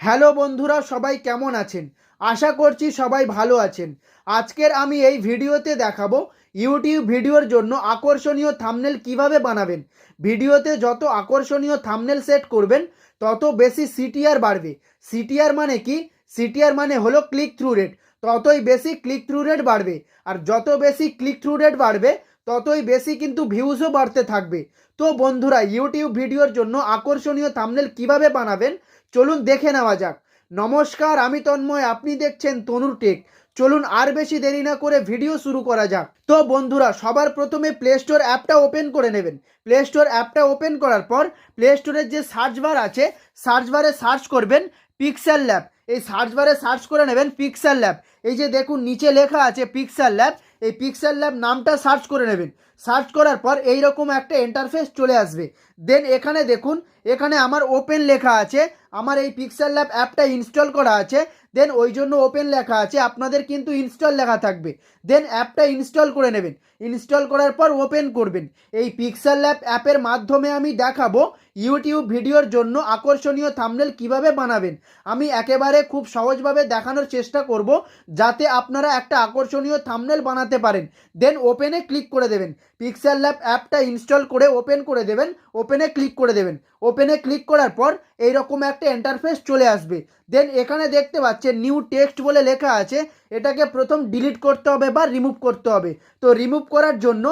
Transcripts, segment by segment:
Hello বন্ধুরা, সবাই কেমন আছেন? আশা করছি সবাই ভালো আছেন। আজকের আমি এই ভিডিওতে দেখাবো ইউটিউব ভিডিওর জন্য আকর্ষণীয় থাম্বনেল কিভাবে বানাবেন। ভিডিওতে যত আকর্ষণীয় থাম্বনেল সেট করবেন তত বেশি সিটিআর বাড়বে। সিটিআর মানে কি? সিটিআর মানে হলো ক্লিক থ্রু রেট। ততই বেশি ক্লিক থ্রু রেট বাড়বে, আর যত বেশি ক্লিক থ্রু রেট বাড়বে ততই বেশি কিন্তু ভিউজও বাড়তে থাকবে। তো বন্ধুরা, ইউটিউব ভিডিওর জন্য আকর্ষণীয় থাম্বনেল কিভাবে বানাবেন চলুন দেখে নেওয়া যাক। নমস্কার, আমি তন্ময়, আপনি দেখছেন তনুর টেক। চলুন আর বেশি দেরি না করে ভিডিও শুরু করা যাক। তো বন্ধুরা, সবার প্রথমে প্লে স্টোর অ্যাপটা ওপেন করে নেবেন। প্লে স্টোর অ্যাপটা ওপেন করার পর প্লে স্টোরের যে সার্চ বার আছে, সার্চ বারে সার্চ করবেন পিক্সেল ল্যাব। এই সার্চ বারে সার্চ করে নেবেন পিক্সেল ল্যাব। এই যে দেখুন নিচে লেখা আছে পিক্সেল ল্যাব, এই পিক্সেল ল্যাব নামটা সার্চ করে নেবেন। সার্চ করার পর এইরকম একটা ইন্টারফেস চলে আসবে। দেন এখানে দেখুন, এখানে আমার ওপেন লেখা আছে। আমার এই পিক্সেল ল্যাব অ্যাপটা ইনস্টল করা আছে, দেন ওই জন্য ওপেন লেখা আছে। আপনাদের কিন্তু ইনস্টল লেখা থাকবে। দেন অ্যাপটা ইনস্টল করে নেবেন। ইনস্টল করার পর ওপেন করবেন। এই পিক্সেল ল্যাব অ্যাপের মাধ্যমে আমি দেখাবো ইউটিউব ভিডিওর জন্য আকর্ষণীয় থাম্বনেল কিভাবে বানাবেন। আমি একেবারে খুব সহজভাবে দেখানোর চেষ্টা করব যাতে আপনারা একটা আকর্ষণীয় থাম্বনেল বানাতে পারেন। দেন ওপেনে ক্লিক করে দেবেন। পিক্সেল ল্যাব অ্যাপটা ইনস্টল করে ওপেন করে দেবেন। ওপেনে ক্লিক করে দেবেন। ওপেনে ক্লিক করার পর এইরকম একটা ইন্টারফেস চলে আসবে। দেন এখানে দেখতে পাচ্ছেন নিউ টেক্সট বলে লেখা আছে। এটাকে প্রথম ডিলিট করতে হবে বা রিমুভ করতে হবে। তো রিমুভ করার জন্য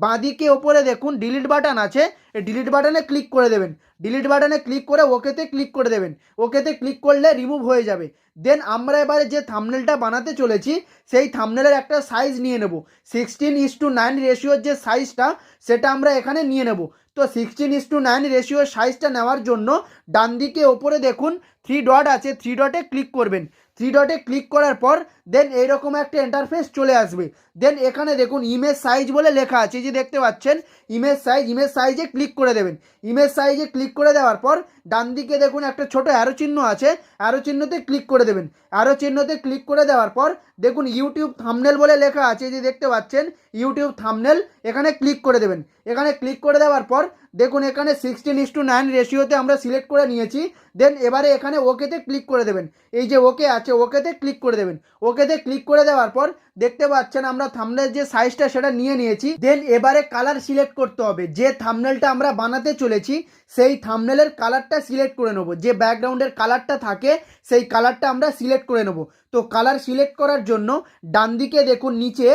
বাঁদিকে ওপরে দেখুন ডিলিট বাটন আছে। এই ডিলিট বাটনে ক্লিক করে দেবেন। ডিলিট বাটনে ক্লিক করে ওকেতে ক্লিক করে দেবেন। ওকেতে ক্লিক করলে রিমুভ হয়ে যাবে। দেন আমরা এবারে যে থাম্বনেলটা বানাতে চলেছি সেই থাম্বনেলের একটা সাইজ নিয়ে নেব। 16:9 রেশিওর যে সাইজটা সেটা আমরা এখানে নিয়ে নেব। তো 16:9 রেশিওর সাইজটা নেওয়ার জন্য ডান দিকে ওপরে দেখুন 3 ডট আছে, 3 ডটে ক্লিক করবেন। 3 ডটে ক্লিক করার পর দেন এইরকম একটা ইন্টারফেস চলে আসবে। দেন এখানে দেখুন ইমেজ সাইজ বলে লেখা আছে, যে দেখতে পাচ্ছেন ইমেজ সাইজে ক্লিক করে দেবেন। ইমেজ সাইজে ক্লিক করে দেওয়ার পর ডান দিকে দেখুন একটা ছোট অ্যারো চিহ্ন আছে, অ্যারো চিহ্নতে ক্লিক করে দেবেন। অ্যারো চিহ্নতে ক্লিক করে দেওয়ার পর দেখুন ইউটিউব থাম্বনেল বলে লেখা আছে, যে দেখতে পাচ্ছেন ইউটিউব থাম্বনেল, এখানে ক্লিক করে দেবেন। এখানে ক্লিক করে দেওয়ার পর দেখুন এখানে 16:9 রেশিওতে আমরা সিলেক্ট করে নিয়েছি। দেন এবারে এখানে ওকেতে ক্লিক করে দেবেন। এই যে ওকে আছে, ওকেতে ক্লিক করে দেবেন। ওকেতে ক্লিক করে দেওয়ার পর দেখতে পাচ্ছেন আমরা থাম্বনেল যে সাইজটা সেটা নিয়ে নিয়েছি। দেন এবারে কালার সিলেক্ট করতে হবে। যে থাম্বনেলটা আমরা বানাতে চলেছি সেই থাম্বনেলের কালারটা সিলেক্ট করে নেব। যে ব্যাকগ্রাউন্ডের কালারটা থাকে সেই কালারটা আমরা সিলেক্ট করে নেব। তো কালার সিলেক্ট করার জন্য ডান দিকে দেখুন নিচে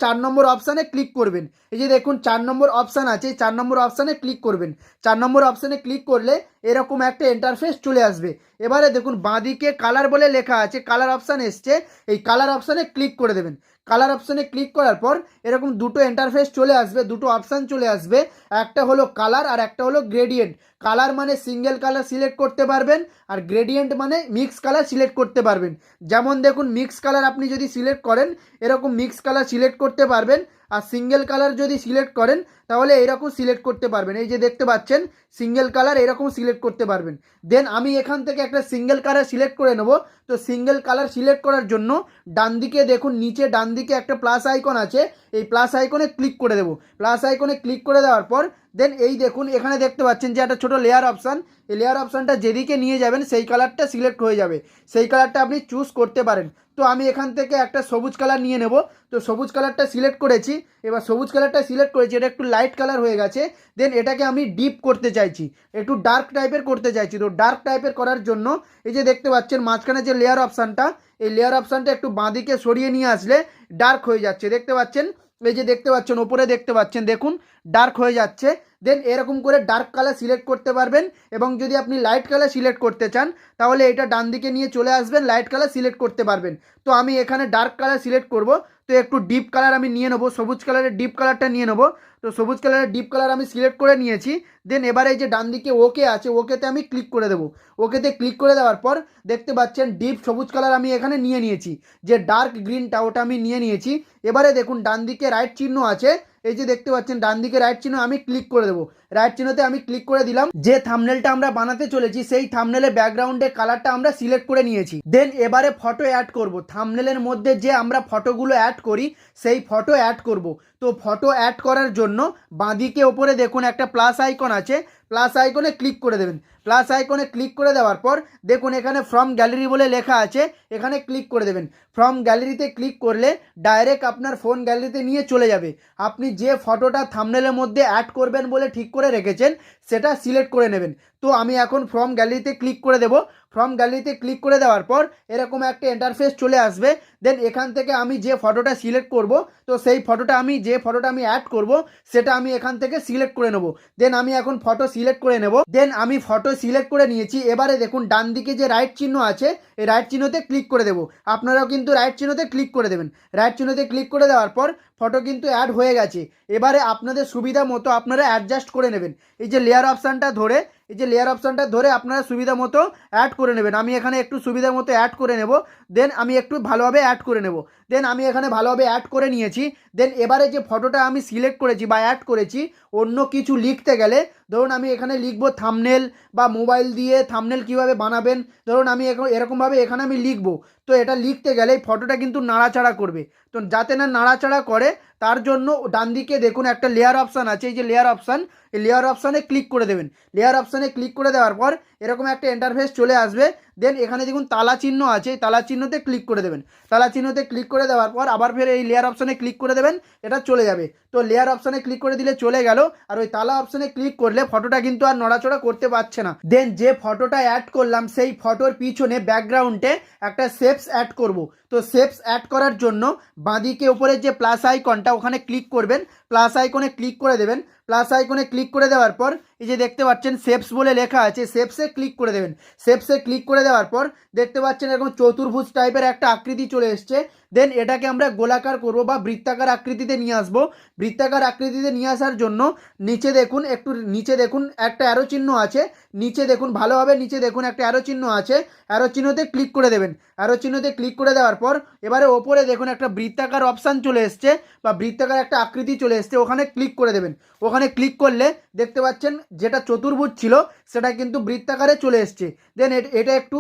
4 নম্বর অপশানে ক্লিক করবেন। এই যে দেখুন 4 নম্বর অপশান আছে, 4 নম্বর অপশানে ক্লিক করবেন। 4 নম্বর অপশানে ক্লিক করলে এরকম একটা ইন্টারফেস চলে আসবে। এবারে দেখুন বাঁদিকে কালার বলে লেখা আছে, কালার অপশান এসছে। এই কালার অপশানে ক্লিক করে দেবেন। কালার অপশানে ক্লিক করার পর এরকম দুটো ইন্টারফেস চলে আসবে, দুটো অপশান চলে আসবে। একটা হলো কালার আর একটা হলো গ্রেডিয়েন্ট। কালার মানে সিঙ্গেল কালার সিলেক্ট করতে পারবেন, আর গ্রেডিয়েন্ট মানে মিক্স কালার সিলেক্ট করতে পারবেন। যেমন দেখুন মিক্স কালার আপনি যদি সিলেক্ট করেন এরকম মিক্স কালার সিলেক্ট করতে পারবেন, আর সিঙ্গেল কালার যদি সিলেক্ট করেন তাহলে এরকম সিলেক্ট করতে পারবেন। এই যে দেখতে পাচ্ছেন সিঙ্গেল কালার এরকম সিলেক্ট করতে পারবেন। দেন আমি এখান থেকে একটা সিঙ্গেল কালার সিলেক্ট করে নেব। তো সিঙ্গেল কালার সিলেক্ট করার জন্য ডান দিকে দেখুন নিচে ডান দিকে একটা প্লাস আইকন আছে, এই প্লাস আইকনে ক্লিক করে দেবো। প্লাস আইকনে ক্লিক করে দেওয়ার পর দেন এই দেখুন এখানে দেখতে পাচ্ছেন যে একটা ছোটো লেয়ার অপশান, এই লেয়ার অপশানটা যেদিকে নিয়ে যাবেন সেই কালারটা সিলেক্ট হয়ে যাবে। সেই কালারটা আপনি চুজ করতে পারেন। তো আমি এখান থেকে একটা সবুজ কালার নিয়ে নেব। তো সবুজ কালারটা সিলেক্ট করেছি। এবার সবুজ কালারটা সিলেক্ট করেছি, এটা একটু লাইট কালার হয়ে গেছে। দেন এটাকে আমি ডিপ করতে চাইছি, একটু ডার্ক টাইপের করতে চাইছি। তো ডার্ক টাইপের করার জন্য এই যে দেখতে পাচ্ছেন মাঝখানে যে লেয়ার অপশানটা, এই লেয়ার অপশানটা একটু বাঁদিকে সরিয়ে নিয়ে আসলে ডার্ক হয়ে যাচ্ছে। দেখতে পাচ্ছেন, এই যে দেখতে পাচ্ছেন ওপরে দেখতে পাচ্ছেন দেখুন ডার্ক হয়ে যাচ্ছে। দেন এরকম করে ডার্ক কালার সিলেক্ট করতে পারবেন, এবং যদি আপনি লাইট কালার সিলেক্ট করতে চান তাহলে এটা ডান দিকে নিয়ে চলে আসবেন, লাইট কালার সিলেক্ট করতে পারবেন। তো আমি এখানে ডার্ক কালার সিলেক্ট করব। তো একটু ডিপ কালার আমি নিয়ে নেবো, সবুজ কালারের ডিপ কালারটা নিয়ে নেবো। তো সবুজ কালারের ডিপ কালার আমি সিলেক্ট করে নিয়েছি। দেন এবারে এই যে ডান দিকে ওকে আছে, ওকেতে আমি ক্লিক করে দেবো। ওকেতে ক্লিক করে দেওয়ার পর দেখতে পাচ্ছেন ডিপ সবুজ কালার আমি এখানে নিয়ে নিয়েছি। যে ডার্ক গ্রিনটা ওটা আমি নিয়ে নিয়েছি। এবারে দেখুন ডান দিকে রাইট চিহ্ন আছে, এই যে দেখতে পাচ্ছেন ডান দিকে রাইট চিহ্ন, আমি ক্লিক করে দেবো। রাইট চিহ্নতে আমি ক্লিক করে দিলাম। যে থাম্বনেলটা আমরা বানাতে চলেছি সেই থাম্বনেলের ব্যাকগ্রাউন্ডের কালারটা আমরা সিলেক্ট করে নিয়েছি। দেন এবারে ফটো অ্যাড করব। থাম্বনেলের মধ্যে যে আমরা ফটোগুলো অ্যাড করি সেই ফটো অ্যাড করব। তো ফটো অ্যাড করার জন্য বাঁদিকে ওপরে দেখুন একটা প্লাস আইকন আছে, প্লাস আইকনে ক্লিক করে দেবেন। প্লাস আইকনে ক্লিক করে দেওয়ার পর দেখুন এখানে ফ্রম গ্যালারি বলে লেখা আছে, এখানে ক্লিক করে দেবেন। ফ্রম গ্যালারিতে ক্লিক করলে ডাইরেক্ট আপনার ফোন গ্যালারিতে নিয়ে চলে যাবে। আপনি যে ফটোটা থাম্বনেলের মধ্যে অ্যাড করবেন বলে ঠিক করে রেখেছেন সেটা সিলেক্ট করে নেবেন। তো আমি এখন ফ্রম গ্যালারিতে ক্লিক করে দেব। ফ্রম গ্যালারিতে ক্লিক করে দেওয়ার পর এরকম একটা ইন্টারফেস চলে আসবে। দেন এখান থেকে আমি যে ফটোটা সিলেক্ট করব, তো সেই ফটোটা যে ফটোটা আমি অ্যাড করব সেটা আমি এখান থেকে সিলেক্ট করে নেব। দেন আমি এখন ফটো সিলেক্ট করে নেব। দেন আমি ফটো সিলেক্ট করে নিয়েছি। এবারে দেখুন ডান দিকে যে রাইট চিহ্ন আছে, এই রাইট চিহ্নতে ক্লিক করে দেব। আপনারাও কিন্তু রাইট চিহ্নতে ক্লিক করে দেবেন। রাইট চিহ্নতে ক্লিক করে দেওয়ার পর ফটো কিন্তু অ্যাড হয়ে গেছে। এবারে আপনাদের সুবিধা মতো আপনারা অ্যাডজাস্ট করে নেবেন। এই যে লেয়ার অপশানটা ধরে, এই যে লেয়ার অপশানটা ধরে আপনারা সুবিধা মতো অ্যাড করে নেবেন। আমি এখানে একটু সুবিধা মতো অ্যাড করে নেব। দেন আমি একটু ভালোভাবে অ্যাড করে নেব। দেন আমি এখানে ভালোভাবে অ্যাড করে নিয়েছি। দেন এবারে যে ফটোটা আমি সিলেক্ট করেছি বা অ্যাড করেছি, অন্য কিছু লিখতে গেলে ধরুন আমি এখানে লিখব থাম্বনেল, বা মোবাইল দিয়ে থাম্বনেল কীভাবে বানাবেন, ধরুন আমি এরকমভাবে এখানে আমি লিখব। তো এটা লিখতে গেলে এই ফটোটা কিন্তু নাড়াচাড়া করবে। তো যাতে না নাড়াচাড়া করে তার জন্য ডান দিকে দেখুন একটা লেয়ার অপশান আছে, এই যে লেয়ার অপশান, এই লেয়ার অপশানে ক্লিক করে দেবেন। লেয়ার অপশানে ক্লিক করে দেওয়ার পর এরকম একটা ইন্টারফেস চলে আসবে। দেন এখানে দেখুন তালা চিহ্ন আছে, এই তালা চিহ্নতে ক্লিক করে দেবেন। তালা চিহ্নতে ক্লিক করে দেওয়ার পর আবার ফের এই লেয়ার অপশানে ক্লিক করে দেবেন, এটা চলে যাবে। তো লেয়ার অপশানে ক্লিক করে দিলে চলে গেল। আর ওই তালা অপশানে ক্লিক করলে ফটোটা কিন্তু আর নড়াচড়া করতে পারছে না। দেন যে ফটোটা অ্যাড করলাম সেই ফটোর পিছনে ব্যাকগ্রাউন্ডে একটা শেপস অ্যাড করব। তো শেপস অ্যাড করার জন্য বাঁদিকে উপরে যে প্লাস আইকনটা, ওখানে ক্লিক করবেন। প্লাস আইকনে ক্লিক করে দেবেন। প্লাস আইকনে ক্লিক করে দেওয়ার পর এই যে দেখতে পাচ্ছেন শেপস বলে লেখা আছে, শেপসে ক্লিক করে দেবেন। শেপসে ক্লিক করে দেওয়ার পর দেখতে পাচ্ছেন এরকম চতুর্ভুজ টাইপের একটা আকৃতি চলে এসছে। দেন এটাকে আমরা গোলাকার করব বা বৃত্তাকার আকৃতিতে নিয়ে আসবো। বৃত্তাকার আকৃতিতে নিয়ে আসার জন্য নিচে দেখুন, একটু নিচে দেখুন একটা অ্যারো চিহ্ন আছে। নিচে দেখুন ভালোভাবে, নিচে দেখুন একটা অ্যারো চিহ্ন আছে। অ্যারো চিহ্নতে ক্লিক করে দেবেন। অ্যারো চিহ্নতে ক্লিক করে দেওয়ার পর এবারে ওপরে দেখুন একটা বৃত্তাকার অপশান চলে এসছে বা বৃত্তাকার একটা আকৃতি চলে এসছে, ওখানে ক্লিক করে দেবেন। ওখানে ক্লিক করলে দেখতে পাচ্ছেন যেটা চতুর্ভুজ ছিল সেটা কিন্তু বৃত্তাকারে চলে এসছে। দেন এটা একটু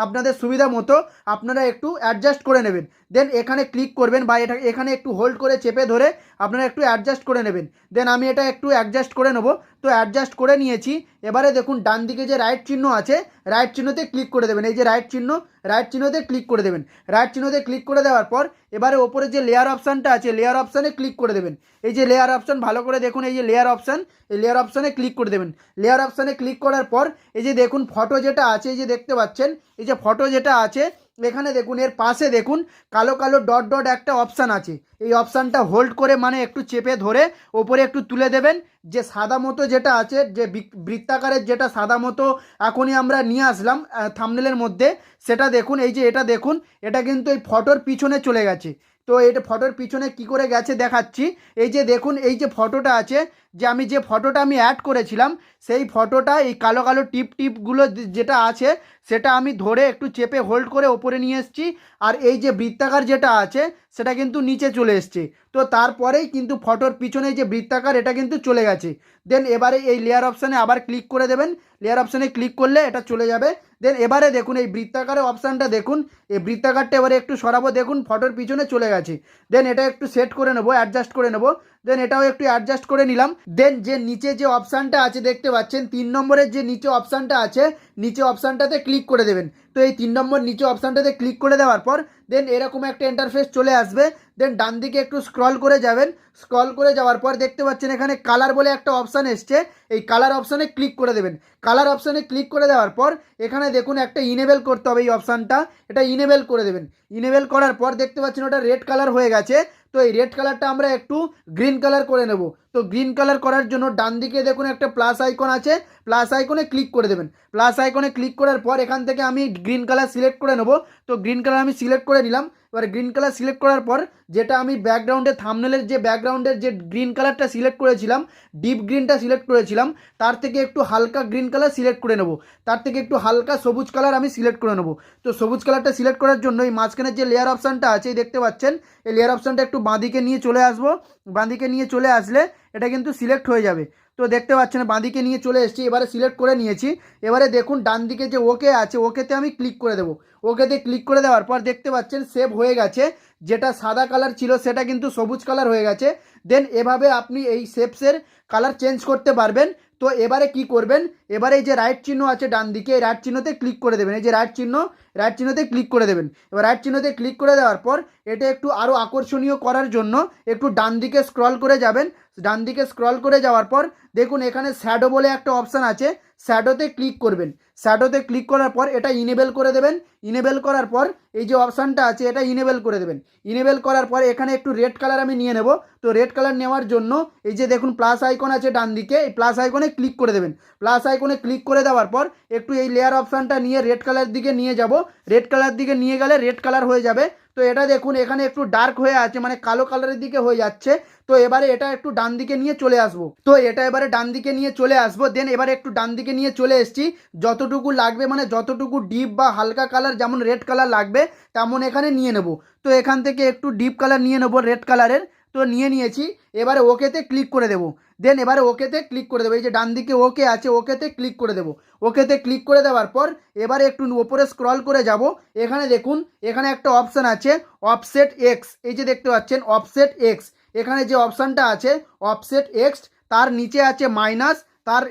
আপনাদের সুবিধা মতো আপনারা একটু অ্যাডজাস্ট করে নেবেন। দেন এখানে ক্লিক করবেন বা এখানে একটু হোল্ড করে চেপে ধরে আপনারা একটু অ্যাডজাস্ট করে নেবেন। দেন আমি এটা একটু অ্যাডজাস্ট করে নেব। তো অ্যাডজাস্ট করে নিয়েছি। এবারে দেখুন ডান দিকে যে রাইট চিহ্ন আছে, রাইট চিহ্নতে ক্লিক করে দেবেন। এই যে রাইট চিহ্ন, রাইট চিহ্নতে ক্লিক করে দেবেন। রাইট চিহ্নতে ক্লিক করে দেওয়ার পর এবারে ওপরে যে লেয়ার অপশানটা আছে, লেয়ার অপশানে ক্লিক করে দেবেন। এই যে লেয়ার অপশান ভালো করে দেখুন, এই যে লেয়ার অপশান, এই লেয়ার অপশানে ক্লিক করে দেবেন। লেয়ার অপশানে ক্লিক করার পর এই যে দেখুন ফটো যেটা আছে, এই যে দেখতে পাচ্ছেন এই যে ফটো যেটা আছে, এখানে দেখুন এর পাশে দেখুন কালো কালো ডট ডট একটা অপশান আছে। এই অপশানটা হোল্ড করে মানে একটু চেপে ধরে ওপরে একটু তুলে দেবেন। যে সাদা মতো যেটা আছে, যে বৃত্তাকারের যেটা সাদা মতো এখনই আমরা নিয়ে আসলাম থাম্বনেলের মধ্যে, সেটা দেখুন। এই যে এটা দেখুন, এটা কিন্তু এই ফটোর পিছনে চলে গেছে। তো এটা ফটোর পিছনে কি করে গেছে দেখাচ্ছি। এই যে দেখুন এই যে ফটোটা আছে, যে ফটোটা আমি অ্যাড করেছিলাম সেই ফটোটা এই কালো কালো টিপগুলো যেটা আছে সেটা আমি ধরে একটু চেপে হোল্ড করে ওপরে নিয়ে এসেছি। আর এই যে বৃত্তাকার যেটা আছে সেটা কিন্তু নিচে চলে এসছে। তো তারপরেই কিন্তু ফটোর পিছনে যে বৃত্তাকার এটা কিন্তু চলে গেছে। দেন এবারে এই লেয়ার অপশানে আবার ক্লিক করে দেবেন। লেয়ার অপশানে ক্লিক করলে এটা চলে যাবে। দেন এবারে দেখুন এই বৃত্তাকারের অপশানটা দেখুন, এই বৃত্তাকারটা এবারে একটু সরাবো, দেখুন ফটোর পিছনে চলে গেছে। দেন এটা একটু সেট করে নেবো, অ্যাডজাস্ট করে নেবো। দেন এটাও একটু অ্যাডজাস্ট করে নিলাম। দেন যে নিচে যে অপশানটা আছে দেখতে পাচ্ছেন 3 নম্বরের যে নিচে অপশানটা আছে, নিচে অপশানটাতে ক্লিক করে দেবেন। তো এই 3 নম্বর নিচে অপশানটাতে ক্লিক করে দেওয়ার পর দেন এরকম একটা ইন্টারফেস চলে আসবে। দেন ডান দিকে একটু স্ক্রল করে যাবেন। স্ক্রল করে যাওয়ার পর দেখতে পাচ্ছেন এখানে কালার বলে একটা অপশান এসছে, এই কালার অপশানে ক্লিক করে দেবেন। কালার অপশানে ক্লিক করে দেওয়ার পর এখানে দেখুন একটা ইনেবল করতে হবে এই অপশানটা, এটা ইনেবল করে দেবেন। ইনেবল করার পর দেখতে পাচ্ছেন ওটা রেড কালার হয়ে গেছে। তো এই রেড কালারটা আমরা একটু গ্রিন কালার করে নেব। তো গ্রিন কালার করার জন্য ডান দিকে দেখুন একটা প্লাস আইকন আছে, প্লাস আইকনে ক্লিক করে দেবেন। প্লাস আইকনে ক্লিক করার পর এখান থেকে আমি গ্রিন কালার সিলেক্ট করে নেব। তো গ্রিন কালার আমি সিলেক্ট করে নিলাম। এবার গ্রিন কালার সিলেক্ট করার পর যেটা আমি ব্যাকগ্রাউন্ডে থাম্বনেলের যে ব্যাকগ্রাউন্ডের যে গ্রিন কালারটা সিলেক্ট করেছিলাম, ডিপ গ্রিনটা সিলেক্ট করেছিলাম, তার থেকে একটু হালকা গ্রিন কালার সিলেক্ট করে নেব। তার থেকে একটু হালকা সবুজ কালার আমি সিলেক্ট করে নেব। তো সবুজ কালারটা সিলেক্ট করার জন্য এই মাঝখানের যে লেয়ার অপশানটা আছে দেখতে পাচ্ছেন, এই লেয়ার অপশানটা একটু বাঁদিকে নিয়ে চলে আসবো। বাঁদিকে নিয়ে চলে আসলে এটা কিন্তু সিলেক্ট হয়ে যাবে। তো দেখতে পাচ্ছেন বাঁদিকে নিয়ে চলে এসেছি, এবারে সিলেক্ট করে নিয়েছি। এবারে দেখুন ডান দিকে যে ওকে আছে, ওকেতে আমি ক্লিক করে দেবো। ওকেতে ক্লিক করে দেওয়ার পর দেখতে পাচ্ছেন সেভ হয়ে গেছে, যেটা সাদা কালার ছিল সেটা কিন্তু সবুজ কালার হয়ে গেছে। দেন এভাবে আপনি এই শেপসের কালার চেঞ্জ করতে পারবেন। তো এবারে কি করবেন, এবারে এই যে রাইট চিহ্ন আছে ডান দিকে, এই রাইট চিহ্নতে ক্লিক করে দেবেন। এই যে রাইট চিহ্নতে ক্লিক করে দেবেন। এবার রাইট চিহ্নতে ক্লিক করে দেওয়ার পর এটা একটু আরও আকর্ষণীয় করার জন্য একটু ডান দিকে স্ক্রল করে যাবেন। ডান দিকে স্ক্রল করে যাওয়ার পর দেখুন এখানে শ্যাডো বলে একটা অপশান আছে, শ্যাডোতে ক্লিক করবেন। শ্যাডোতে ক্লিক করার পর এটা ইনেবল করে দেবেন। ইনেবল করার পর এই যে অপশানটা আছে এটা ইনেবল করে দেবেন। ইনেবল করার পর এখানে একটু রেড কালার আমি নিয়ে নেব। তো রেড কালার নেওয়ার জন্য এই যে দেখুন প্লাস আইকন আছে ডান দিকে, এই প্লাস আইকনে ক্লিক করে দেবেন। প্লাস আইকনে ক্লিক করে দেওয়ার পর একটু এই লেয়ার অপশানটা নিয়ে রেড কালার দিকে নিয়ে যাব। রেড কালার দিকে নিয়ে গেলে রেড কালার হয়ে যাবে। তো এটা দেখুন এখানে একটু ডার্ক হয়ে আছে, মানে কালো কালারের দিকে হয়ে যাচ্ছে। তো এবারে এটা একটু ডান দিকে নিয়ে চলে আসবো। তো এটা এবারে ডান দিকে নিয়ে চলে আসবো। দেন এবারে একটু ডান দিকে নিয়ে চলে এসেছি। যতটুকু লাগবে মানে যতটুকু ডিপ বা হালকা কালার যেমন রেড কালার লাগবে তেমন এখানে নিয়ে নেব। তো এখান থেকে একটু ডিপ কালার নিয়ে নেবো রেড কালারের। তো নিয়ে নিয়েছি, এবারে ওকেতে ক্লিক করে দেবো। দেন এবারে ওকেতে ক্লিক করে দেবো। এই যে ডান দিকে ওকে আছে, ওকেতে ক্লিক করে দেবো। ওকেতে ক্লিক করে দেওয়ার পর এবারে একটু ওপরে স্ক্রল করে যাব। এখানে দেখুন এখানে একটা অপশান আছে অফসেট এক্স, এই যে দেখতে পাচ্ছেন অফসেট এক্স। এখানে যে অপশানটা আছে অফসেট এক্স, তার নিচে আছে মাইনাস, তার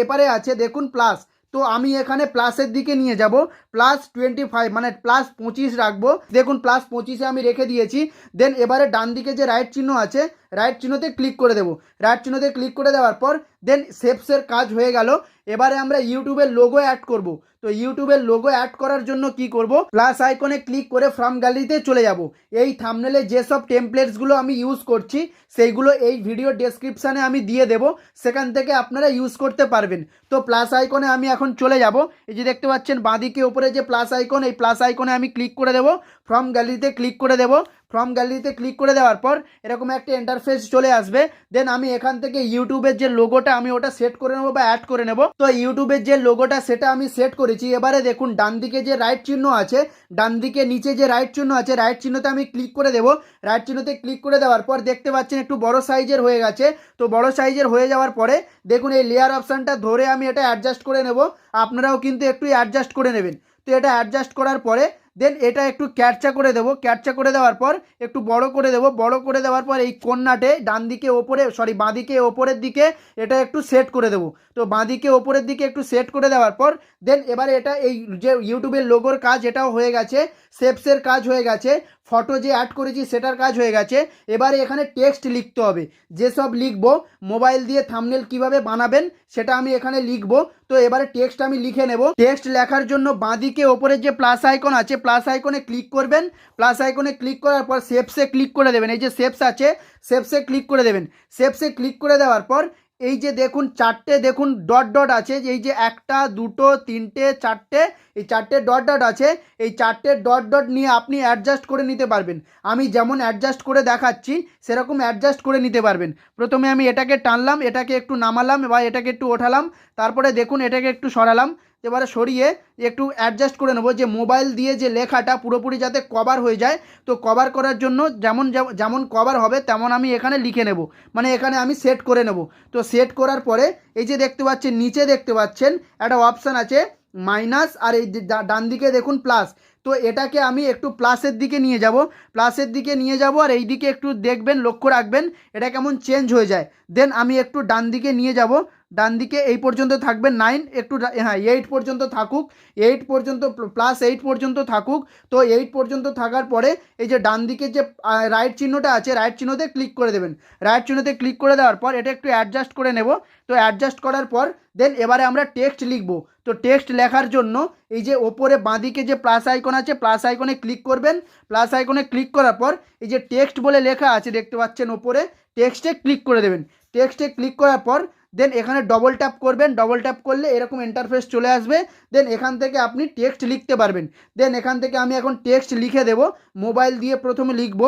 এপারে আছে দেখুন প্লাস। তো আমি এখানে প্লাসের দিকে নিয়ে যাব, +25 মানে +25 রাখবো। দেখুন +25-এ আমি রেখে দিয়েছি। দেন এবারে ডান দিকে যে রাইট চিহ্ন আছে, রাইট চিহ্নতে ক্লিক করে দেবো। রাইট চিহ্নতে ক্লিক করে দেওয়ার পর দেন শেপসের কাজ হয়ে গেল। এবারে আমরা ইউটিউবের লোগো অ্যাড করব। তো ইউটিউবের লোগো অ্যাড করার জন্য কি করব, প্লাস আইকনে ক্লিক করে ফ্রম গ্যালারিতে চলে যাব। এই থাম্বনেলে যেসব টেমপ্লেটসগুলো আমি ইউজ করছি সেইগুলো এই ভিডিও ডেসক্রিপশানে আমি দিয়ে দেব, সেখান থেকে আপনারা ইউজ করতে পারবেন। তো প্লাস আইকনে আমি এখন চলে যাব। এই যে দেখতে পাচ্ছেন বাঁদিকে উপরে যে প্লাস আইকন, এই প্লাস আইকনে আমি ক্লিক করে দেব। ফ্রম গ্যালারিতে ক্লিক করে দেব। ফ্রম গ্যালারিতে ক্লিক করে দেওয়ার পর এরকম একটা ইন্টারফেস চলে আসবে। দেন আমি এখান থেকে ইউটিউবের যে লোগোটা আমি ওটা সেট করে নেবো বা অ্যাড করে নেব। তো ইউটিউবের যে লোগোটা সেটা আমি সেট করেছি। এবারে দেখুন ডান দিকে যে রাইট চিহ্ন আছে, ডান দিকে নিচে যে রাইট চিহ্ন আছে, রাইট চিহ্নতে আমি ক্লিক করে দেবো। রাইট চিহ্নতে ক্লিক করে দেওয়ার পর দেখতে পাচ্ছেন একটু বড় সাইজের হয়ে গেছে। তো বড় সাইজের হয়ে যাওয়ার পরে দেখুন এই লেয়ার অপশানটা ধরে আমি এটা অ্যাডজাস্ট করে নেব। আপনারাও কিন্তু একটু অ্যাডজাস্ট করে নেবেন। তো এটা অ্যাডজাস্ট করার পরে দেন এটা একটু ক্যাপচা করে দেবো। ক্যাপচা করে দেওয়ার পর একটু বড় করে দেবো। বড় করে দেওয়ার পর এই কোণাটে ডান দিকে ওপরে বাঁদিকে ওপরের দিকে এটা একটু সেট করে দেবো। তো বাঁদিকে ওপরের দিকে একটু সেট করে দেওয়ার পর দেন এবারে এটা এই যে ইউটিউবের লোগোর কাজ এটাও হয়ে গেছে, শেপসের কাজ হয়ে গেছে, ফটো যে অ্যাড করেছি সেটার কাজ হয়ে গেছে। এবারে এখানে টেক্সট লিখতে হবে। যেসব লিখবো মোবাইল দিয়ে থাম্বনেল কিভাবে বানাবেন সেটা আমি এখানে লিখবো। তো এবারে টেক্সট আমি লিখে নেব। টেক্সট লেখার জন্য বাঁদিকে ওপরে যে প্লাস আইকন আছে, প্লাস আইকনে ক্লিক করবেন। প্লাস আইকনে ক্লিক করার পর শেপসে ক্লিক করে দেবেন। এই যে শেপস আছে, শেপসে ক্লিক করে দেবেন। শেপসে ক্লিক করে দেওয়ার পর এই যে দেখুন চারটে দেখুন ডট ডট আছে, এই যে একটা দুটো তিনটে চারটে, এই চারটে ডট ডট আছে। এই চারটে ডট ডট নিয়ে আপনি অ্যাডজাস্ট করে নিতে পারবেন। আমি যেমন অ্যাডজাস্ট করে দেখাচ্ছি সেরকম অ্যাডজাস্ট করে নিতে পারবেন। প্রথমে আমি এটাকে টানলাম, এটাকে একটু নামালাম বা এটাকে একটু ওঠালাম, তারপরে দেখুন এটাকে একটু সরালাম। এবারে সরিয়ে একটু অ্যাডজাস্ট করে নেবো যে মোবাইল দিয়ে যে লেখাটা পুরোপুরি যাতে কভার হয়ে যায়। তো কভার করার জন্য যেমন কভার হবে তেমন আমি এখানে লিখে নেব, মানে এখানে আমি সেট করে নেব। তো সেট করার পরে এই যে দেখতে পাচ্ছেন নিচে দেখতে পাচ্ছেন একটা অপশান আছে মাইনাস, আর এই ডান দিকে দেখুন প্লাস। তো এটাকে আমি একটু প্লাসের দিকে নিয়ে যাব। প্লাসের দিকে নিয়ে যাব আর এই দিকে একটু দেখবেন, লক্ষ্য রাখবেন এটা কেমন চেঞ্জ হয়ে যায়। দেন আমি একটু ডান দিকে নিয়ে যাব। ডান দিকে এই পর্যন্ত থাকবে 9, একটু হ্যাঁ 8 পর্যন্ত থাকুক। 8 পর্যন্ত +8 পর্যন্ত থাকুক। তো 8 পর্যন্ত থাকার পরে এই যে ডান দিকে যে রাইট চিহ্নটা আছে, রাইট চিহ্নতে ক্লিক করে দেবেন। রাইট চিহ্নতে ক্লিক করে দেওয়ার পর এটা একটু অ্যাডজাস্ট করে নেব। তো অ্যাডজাস্ট করার পর দেন এবারে আমরা টেক্সট লিখব। তো টেক্সট লেখার জন্য এই যে ওপরে বাঁদিকে যে প্লাস আইকন আছে, প্লাস আইকনে ক্লিক করবেন। প্লাস আইকনে ক্লিক করার পর এই যে টেক্সট বলে লেখা আছে দেখতে পাচ্ছেন ওপরে, টেক্সটে ক্লিক করে দেবেন। টেক্সটে ক্লিক করার পর দেন এখানে ডবল ট্যাপ করবেন। ডবল ট্যাপ করলে এরকম ইন্টারফেস চলে আসবে। দেন এখান থেকে আপনি টেক্সট লিখতে পারবেন। দেন এখান থেকে আমি এখন টেক্সট লিখে দেব। মোবাইল দিয়ে প্রথমে লিখব,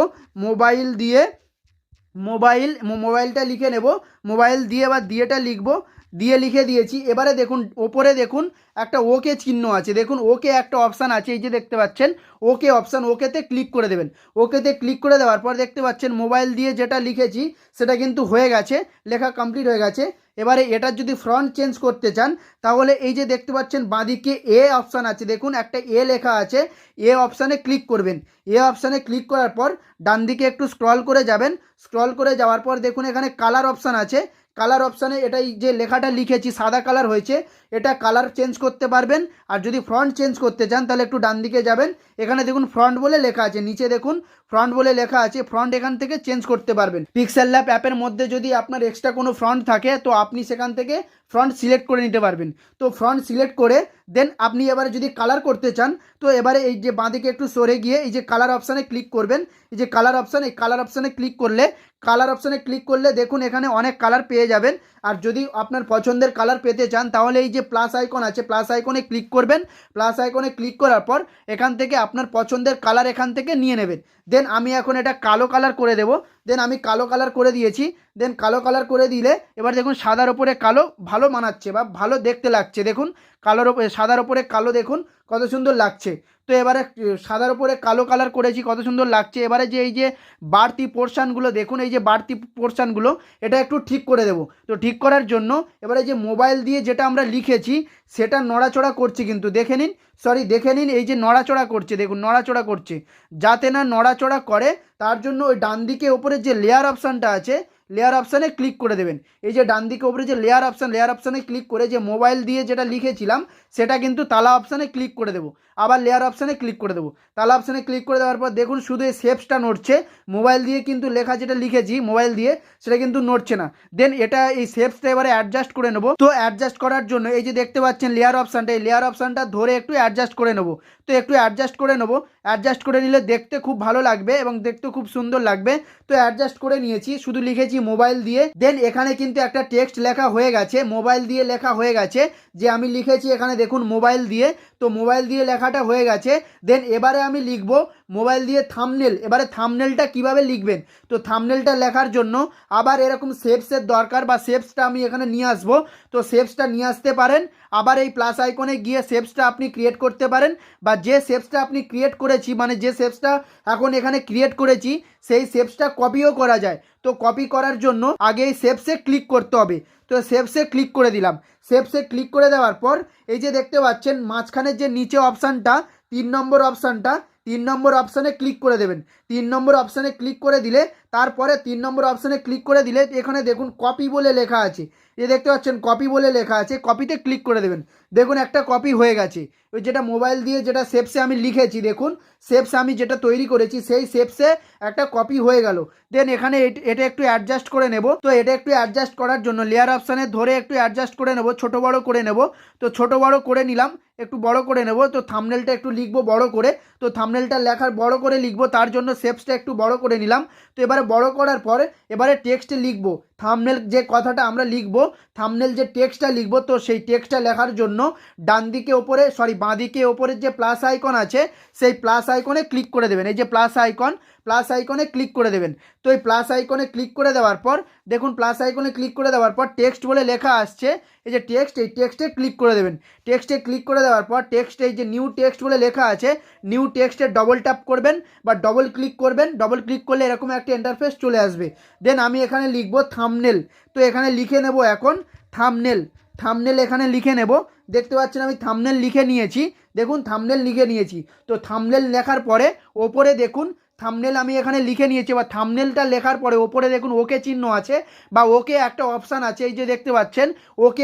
মোবাইলটা লিখে নেব। মোবাইল দিয়ে বা দিয়েটা লিখব। দিয়ে লিখে দিয়েছি। এবারে দেখুন ওপরে দেখুন একটা ওকে চিহ্ন আছে, দেখুন ওকে একটা অপশান আছে, এই যে দেখতে পাচ্ছেন ওকে অপশান, ওকেতে ক্লিক করে দেবেন। ওকেতে ক্লিক করে দেওয়ার পর দেখতে পাচ্ছেন মোবাইল দিয়ে যেটা লিখেছি সেটা কিন্তু হয়ে গেছে, লেখা কমপ্লিট হয়ে গেছে। এবারে এটার যদি ফ্রন্ট চেঞ্জ করতে চান তাহলে এই যে দেখতে পাচ্ছেন বাঁদিকে এ অপশান আছে, দেখুন একটা এ লেখা আছে, এ অপশানে ক্লিক করবেন। এ অপশানে ক্লিক করার পর ডান দিকে একটু স্ক্রল করে যাবেন। স্ক্রল করে যাওয়ার পর দেখুন এখানে কালার অপশান আছে। কালার অপশানে এটাই যে লেখাটা লিখেছি সাদা কালার হয়েছে, এটা কালার চেঞ্জ করতে পারবেন। আর যদি ফ্রন্ট চেঞ্জ করতে চান তাহলে একটু ডান দিকে যাবেন, এখানে দেখুন ফ্রন্ট বলে লেখা আছে, নিচে দেখুন ফ্রন্ট বলে লেখা আছে, ফ্রন্ট এখান থেকে চেঞ্জ করতে পারবেন। পিক্সেল ল্যাব অ্যাপের মধ্যে যদি আপনার এক্সট্রা কোনো ফ্রন্ট থাকে তো আপনি সেখান থেকে ফ্রন্ট সিলেক্ট করে নিতে পারবেন। তো ফ্রন্ট সিলেক্ট করে দেন আপনি এবারে যদি কালার করতে চান তো এবারে এই যে বাঁদিকে একটু সরে গিয়ে এই যে কালার অপশানে ক্লিক করবেন। এই যে কালার অপশান, এই কালার অপশানে ক্লিক করলে দেখুন এখানে অনেক কালার পেয়ে যাবেন। আর যদি আপনার পছন্দের কালার পেতে চান তাহলে এই যে প্লাস আইকন আছে, প্লাস আইকনে ক্লিক করবেন। প্লাস আইকনে ক্লিক করার পর এখান থেকে আপনার পছন্দের কালার এখান থেকে নিয়ে নেবেন। দেন আমি এখন এটা কালো কালার করে দেব। দেন আমি কালো কালার করে দিয়েছি। দেন কালো কালার করে দিলে এবার দেখুন সাদার ওপরে কালো ভালো মানাচ্ছে বা ভালো দেখতে লাগছে। দেখুন কালোর ওপরে সাদার ওপরে কালো দেখুন কত সুন্দর লাগছে। তো এবারে সাদার ওপরে কালো কালার করেছি, কত সুন্দর লাগছে। এবারে যে এই যে বাড়তি পোর্শানগুলো দেখুন, এই যে বাড়তি পোর্শানগুলো এটা একটু ঠিক করে দেবো। তো ঠিক করার জন্য এবারে যে মোবাইল দিয়ে যেটা আমরা লিখেছি সেটা নড়াচড়া করছি, কিন্তু দেখে নিন এই যে নড়াচড়া করছে, দেখুন নড়াচড়া করছে। যাতে না নড়াচড়া করে তার জন্য ওই ডান দিকে ওপরে যে লেয়ার অপশানটা আছে, লেয়ার অপশানে ক্লিক করে দেবেন। এই যে ডান দিকে উপরে যে লেয়ার অপশানে ক্লিক করে যে মোবাইল দিয়ে যেটা লিখেছিলাম সেটা কিন্তু তালা অপশানে ক্লিক করে দেবো। আবার লেয়ার অপশানে ক্লিক করে দেবো। তালা অপশানে ক্লিক করে দেওয়ার পর দেখুন শুধু এই শেপসটা নড়ছে, মোবাইল দিয়ে কিন্তু লেখা যেটা লিখেছি মোবাইল দিয়ে সেটা কিন্তু নড়ছে না। দেন এটা এই শেপসটা এবারে অ্যাডজাস্ট করে নেবো। তো অ্যাডজাস্ট করার জন্য এই যে দেখতে পাচ্ছেন লেয়ার অপশানটা, এই লেয়ার অপশানটা ধরে একটু অ্যাডজাস্ট করে নেবো। তো একটু অ্যাডজাস্ট করে নেবো। অ্যাডজাস্ট করে নিলে দেখতে খুব ভালো লাগবে এবং দেখতে খুব সুন্দর লাগবে। তো অ্যাডজাস্ট করে নিয়েছি, শুধু লিখেছি মোবাইল দিয়ে। দেন এখানে কিন্তু একটা টেক্সট লেখা হয়ে গেছে, মোবাইল দিয়ে লেখা হয়ে গেছে, যে আমি লিখেছি এখানে দেখুন মোবাইল দিয়ে। তো মোবাইল দিয়ে লেখাটা হয়ে গেছে। দেন এবারে আমি লিখবো মোবাইল দিয়ে থাম্বনেল। এবারে থাম্বনেলটা কিভাবে লিখবেন, তো থাম্বনেলটা লেখার জন্য আবার এরকম শেপসের দরকার, বা শেপসটা আমি এখানে নিয়ে আসবো। তো শেপসটা নিয়ে আসতে পারেন, আবার এই প্লাস আইকনে গিয়ে শেপসটা আপনি ক্রিয়েট করতে পারেন, বা যে শেপসটা আপনি ক্রিয়েট করেছি মানে যে শেপসটা এখন এখানে ক্রিয়েট করেছি সেই শেপসটা কপিও করা যায়। তো কপি করার জন্য আগে এই শেপসে ক্লিক করতে হবে। তো শেপসে ক্লিক করে দিলাম। শেপসে ক্লিক করে দেওয়ার পর এই যে দেখতে পাচ্ছেন মাঝখানের যে নিচে অপশানটা 3 নম্বর অপশানটা, 3 নম্বর অপশানে ক্লিক করে দেবেন। 3 নম্বর অপশানে ক্লিক করে দিলে তারপরে 3 নম্বর অপশানে ক্লিক করে দিলে এখানে দেখুন কপি বলে লেখা আছে, এই দেখতে পাচ্ছেন কপি বলে লেখা আছে, কপিতে ক্লিক করে দেবেন। দেখুন একটা কপি হয়ে গেছে। ওই যেটা মোবাইল দিয়ে যেটা শেপসে আমি লিখেছি, দেখুন শেপস আমি যেটা তৈরি করেছি সেই শেপসে একটা কপি হয়ে গেল। দেন এখানে এটা একটু অ্যাডজাস্ট করে নেব। তো এটা একটু অ্যাডজাস্ট করার জন্য লেয়ার অপশানে ধরে একটু অ্যাডজাস্ট করে নেব, ছোট বড় করে নেব। তো ছোট বড় করে নিলাম, একটু বড় করে নেব। তো থাম্বনেলটা একটু লিখবো বড় করে। তো থাম্বনেলটা লেখার বড় করে লিখবো, তার জন্য শেপসটা একটু বড় করে নিলাম। তো এবারে বড় করার পরে এবারে টেক্সটে লিখবো থাম্বনেল, যে কথাটা আমরা লিখবো থাম্বনেল যে টেক্সটটা লিখবো, তো সেই টেক্সটটা লেখার জন্য ডান দিকে ওপরে বাঁদিকে ওপরে যে প্লাস আইকন আছে সেই প্লাস আইকনে ক্লিক করে দেবেন। এই যে প্লাস আইকনে ক্লিক করে দেবেন। তো এই প্লাস আইকনে ক্লিক করে দেওয়ার পর দেখুন প্লাস আইকনে ক্লিক করে দেওয়ার পর টেক্সট বলে লেখা আসছে, এই যে টেক্সট, এই টেক্সটে ক্লিক করে দেবেন। টেক্সটে ক্লিক করে দেওয়ার পর টেক্সটে এই যে নিউ টেক্সট বলে লেখা আছে, নিউ টেক্সটে ডবল ট্যাপ করবেন বা ডবল ক্লিক করবেন। ডবল ক্লিক করলে এরকম একটা ইন্টারফেস চলে আসবে। দেন আমি এখানে লিখবো থাম্বনেল। তো এখানে লিখে নেব এখন থাম্বনেল এখানে লিখে নেব। দেখতে পাচ্ছেন আমি থাম্বনেল লিখে নিয়েছি, দেখুন থাম্বনেল লিখে নিয়েছি। তো থাম্বনেল লেখার পরে ওপরে দেখুন থাম্বনেল আমি এখানে লিখে নিয়েছি, বা থাম্বনেলটা লেখার পরে ওপরে দেখুন ওকে চিহ্ন আছে বা ওকে একটা অপশান আছে, এই যে দেখতে পাচ্ছেন ওকে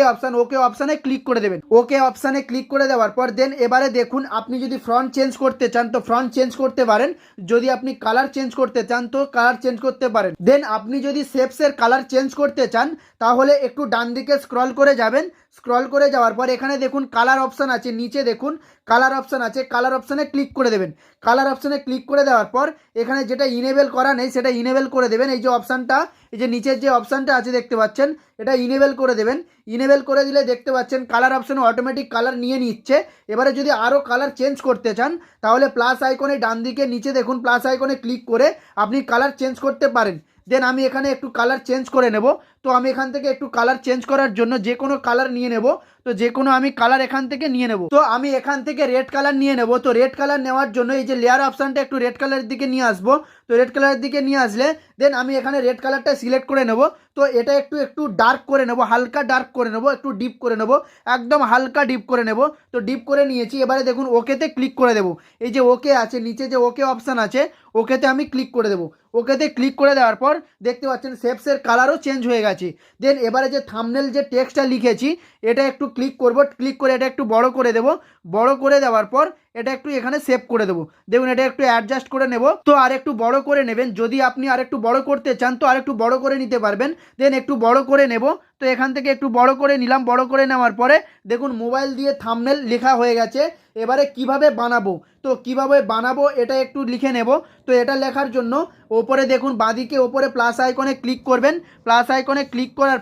অপশানে ক্লিক করে দেবেন। ওকে অপশানে ক্লিক করে দেওয়ার পর দেন এবারে দেখুন আপনি যদি ফ্রন্ট চেঞ্জ করতে চান তো ফ্রন্ট চেঞ্জ করতে পারেন, যদি আপনি কালার চেঞ্জ করতে চান তো কালার চেঞ্জ করতে পারেন। দেন আপনি যদি শেপসের কালার চেঞ্জ করতে চান তাহলে একটু ডান দিকে স্ক্রল করে যাবেন। স্ক্রল করে যাওয়ার পর এখানে দেখুন কালার অপশান আছে, নিচে দেখুন কালার অপশান আছে, কালার অপশানে ক্লিক করে দেবেন। কালার অপশানে ক্লিক করে দেওয়ার পর এখানে যেটা ইনেবল করা নেই সেটা ইনেবল করে দেবেন। এই যে অপশানটা, এই যে নিচের যে অপশানটা আছে দেখতে পাচ্ছেন এটা ইনেবল করে দেবেন। ইনেবল করে দিলে দেখতে পাচ্ছেন কালার অপশানে অটোমেটিক কালার নিয়ে নিচ্ছে। এবারে যদি আরও কালার চেঞ্জ করতে চান তাহলে প্লাস আইকনে ডান দিকে নিচে দেখুন প্লাস আইকনে ক্লিক করে আপনি কালার চেঞ্জ করতে পারেন। দেন আমি এখানে একটু কালার চেঞ্জ করে নেব। তো আমি এখান থেকে একটু কালার চেঞ্জ করার জন্য যে কোনো কালার নিয়ে নেব। তো যে কোনো আমি কালার এখান থেকে নিয়ে নেব। তো আমি এখান থেকে রেড কালার নিয়ে নেব। তো রেড কালার নেওয়ার জন্য এই যে লেয়ার অপশানটা একটু রেড কালারের দিকে নিয়ে আসবো। তো রেড কালারের দিকে নিয়ে আসলে দেন আমি এখানে রেড কালারটা সিলেক্ট করে নেব। তো এটা একটু একটু ডার্ক করে নেব, হালকা ডার্ক করে নেব, একটু ডিপ করে নেব, একদম হালকা ডিপ করে নেব। তো ডিপ করে নিয়েছি। এবারে দেখুন ওকেতে ক্লিক করে দেবো। এই যে ওকে আছে, নিচে যে ওকে অপশান আছে, ওকেতে আমি ক্লিক করে দেবো। ওকেতে ক্লিক করে দেওয়ার পর দেখতে পাচ্ছেন শেপসের কালারও চেঞ্জ হয়ে গেছে। দেন এবারে যে থাম্বনেল যে টেক্সটটা লিখেছি এটা একটু ক্লিক করব, ক্লিক করে এটা একটু বড় করে দেবো। বড় করে দেওয়ার পর এটা একটু এখানে সেভ করে দেবো। দেখুন এটা একটু অ্যাডজাস্ট করে নেব। তো আর একটু বড় করে নেবেন, যদি আপনি আর একটু বড় করতে চান তো আর একটু বড় করে নিতে পারবেন। দেন একটু বড় করে নেব। তো এখান থেকে একটু বড় করে নিলাম। বড় করে নেওয়ার পরে দেখুন মোবাইল দিয়ে থাম্বনেল লেখা হয়ে গেছে। এবারে কিভাবে বানাবো, তো কিভাবে বানাবো এটা একটু লিখে নেব। তো এটা লেখার জন্য ওপরে দেখুন বাঁদিকে ওপরে প্লাস আইকনে ক্লিক করবেন। প্লাস আইকনে ক্লিক করার